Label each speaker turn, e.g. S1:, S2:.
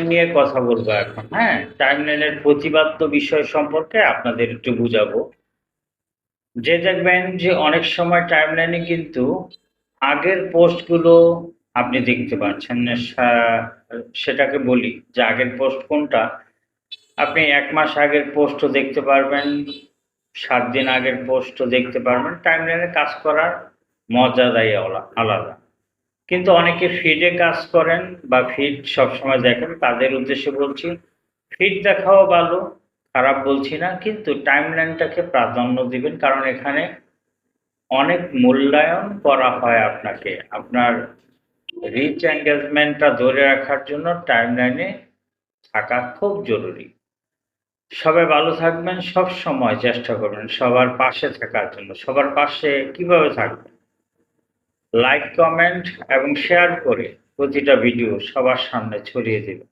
S1: নিয়ে কথা বলবো এখন। হ্যাঁ, টাইমলাইনের প্রতিপাদ্য বিষয় সম্পর্কে আপনাদের একটু বুঝাবো। যে দেখবেন যে অনেক সময় টাইমলাইনে কিন্তু আগের পোস্টগুলো আপনি দেখতে পাচ্ছেন না। সেটাকে বলি যে আগের পোস্ট কোনটা, আপনি ১ মাস আগের পোস্টও দেখতে পারবেন, ৭ দিন আগের পোস্টও দেখতে পারবেন। টাইমলাইনে কাজ করার মজাটাই আলাদা। কিন্তু অনেকে ফিডে কাজ করেন বা ফিড সবসময় দেখেন, তাদের উদ্দেশ্যে বলছি ফিড দেখাও ভালো, খারাপ বলছি না, কিন্তু টাইমলাইনটাকে প্রাধান্য দিবেন, কারণ এখানে অনেক মূল্যায়ন করা হয় আপনাকে। আপনার রিচ এঙ্গেজমেন্টটা ধরে রাখার জন্য টাইমলাইনে থাকা খুব জরুরি। সবাই ভালো থাকবেন, সব সময় চেষ্টা করবেন সবার পাশে থাকার জন্য। সবার পাশে কিভাবে থাকবেন? লাইক, কমেন্ট এবং শেয়ার করে প্রতিটা ভিডিও সবার সামনে ছড়িয়ে দেবেন।